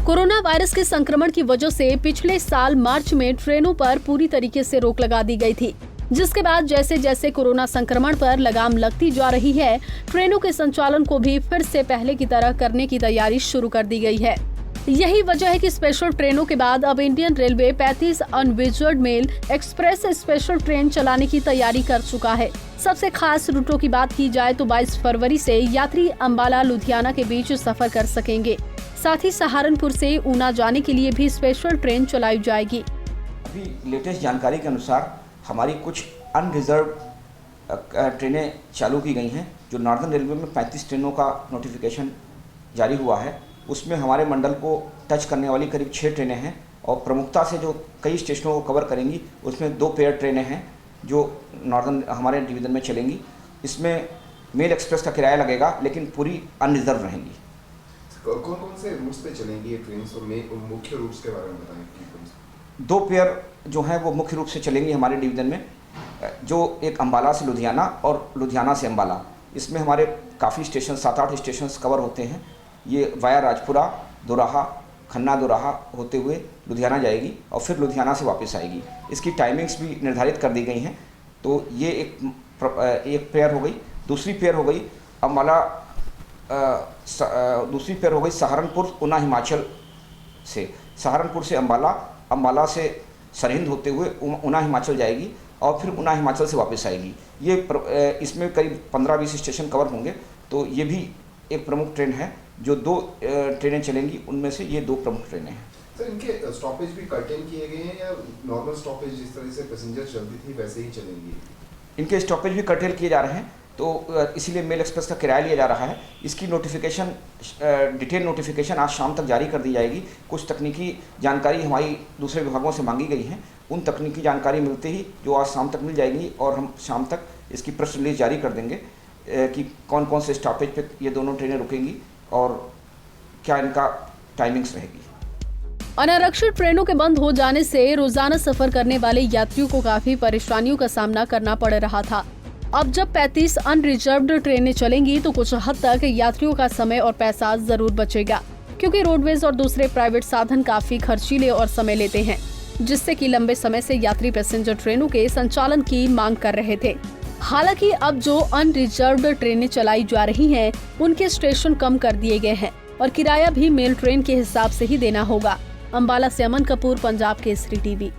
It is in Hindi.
कोरोना वायरस के संक्रमण की वजह से पिछले साल मार्च में ट्रेनों पर पूरी तरीके से रोक लगा दी गई थी, जिसके बाद जैसे जैसे कोरोना संक्रमण पर लगाम लगती जा रही है, ट्रेनों के संचालन को भी फिर से पहले की तरह करने की तैयारी शुरू कर दी गई है। यही वजह है कि स्पेशल ट्रेनों के बाद अब Indian railway 35 unreserved mail express special train चलाने की तैयारी कर चुका है। सबसे खास रूटों की बात की जाए तो 22 फरवरी से यात्री अंबाला लुधियाना के बीच सफर कर सकेंगे। साथ ही सहारनपुर से ऊना जाने के लिए भी स्पेशल ट्रेन चलाई जाएगी। अभी लेटेस्ट जानकारी के अनुसार हमारी कुछ अनरिजर्व ट्रेनें चालू की गई हैं। जो नॉर्दर्न रेलवे में 35 ट्रेनों का नोटिफिकेशन जारी हुआ है, उसमें हमारे मंडल को टच करने वाली करीब 6 ट्रेनें हैं और प्रमुखता से जो कई स्टेशनों को कवर करेंगी, उसमें 2 पेयर ट्रेनें हैं जो नॉर्दर्न हमारे डिवीज़न में चलेंगी। इसमें मेल एक्सप्रेस का किराया लगेगा, लेकिन पूरी अनरिजर्व रहेंगी। कौन कौन से रूट्स पे चलेंगी ये ट्रेन और मुख्य रूट्स के बारे में बताएं। 2 पेयर जो हैं वो मुख्य रूप से चलेंगी हमारे डिवीज़न में, जो एक अंबाला से लुधियाना और लुधियाना से अंबाला। इसमें हमारे काफ़ी स्टेशन 7-8 स्टेशन कवर होते हैं। ये वाया राजपुरा, दोराहा, खन्ना दोराहा होते हुए लुधियाना जाएगी और फिर लुधियाना से वापस आएगी। इसकी टाइमिंग्स भी निर्धारित कर दी गई हैं। तो ये एक पेयर हो गई। दूसरी पेयर हो गई अंबाला, दूसरी पेयर हो गई सहारनपुर ऊना हिमाचल से। सहारनपुर से अंबाला, अंबाला से सरहिंद होते हुए ऊना हिमाचल जाएगी और फिर ऊना हिमाचल से वापस आएगी। ये इसमें करीब 15-20 स्टेशन कवर होंगे। तो ये भी एक प्रमुख ट्रेन है। जो 2 ट्रेनें चलेंगी, उनमें से ये 2 प्रमुख ट्रेनें हैं। सर, इनके स्टॉपेज भी कर्टेन किए गए हैं या नॉर्मल स्टॉपेज जिस तरह से पैसेंजर चलती थी वैसे ही चलेंगी? इनके स्टॉपेज भी कर्टेल किए जा रहे हैं, तो इसीलिए मेल एक्सप्रेस का किराया लिया जा रहा है। इसकी नोटिफिकेशन, डिटेल नोटिफिकेशन आज शाम तक जारी कर दी जाएगी। कुछ तकनीकी जानकारी हमारी दूसरे विभागों से मांगी गई हैं। उन तकनीकी जानकारी मिलते ही जो आज शाम तक मिल जाएगी और हम शाम तक इसकी प्रेस रिलीज जारी कर देंगे कि कौन कौन से स्टॉपेज पे ये दोनों ट्रेनें रुकेंगी और क्या इनका टाइमिंग्स रहेगी। अनारक्षित ट्रेनों के बंद हो जाने से रोजाना सफर करने वाले यात्रियों को काफी परेशानियों का सामना करना पड़ रहा था। अब जब 35 अनरिजर्व्ड ट्रेनें चलेंगी तो कुछ हद तक यात्रियों का समय और पैसा जरूर बचेगा, क्योंकि रोडवेज और दूसरे प्राइवेट साधन काफी खर्चीले और समय लेते हैं, जिससे कि लंबे समय से यात्री पैसेंजर ट्रेनों के संचालन की मांग कर रहे थे। हालांकि अब जो अनरिजर्व्ड ट्रेनें चलाई जा रही हैं, उनके स्टेशन कम कर दिए गए हैं और किराया भी मेल ट्रेन के हिसाब से ही देना होगा। अंबाला से अमन कपूर, पंजाब केसरी टीवी।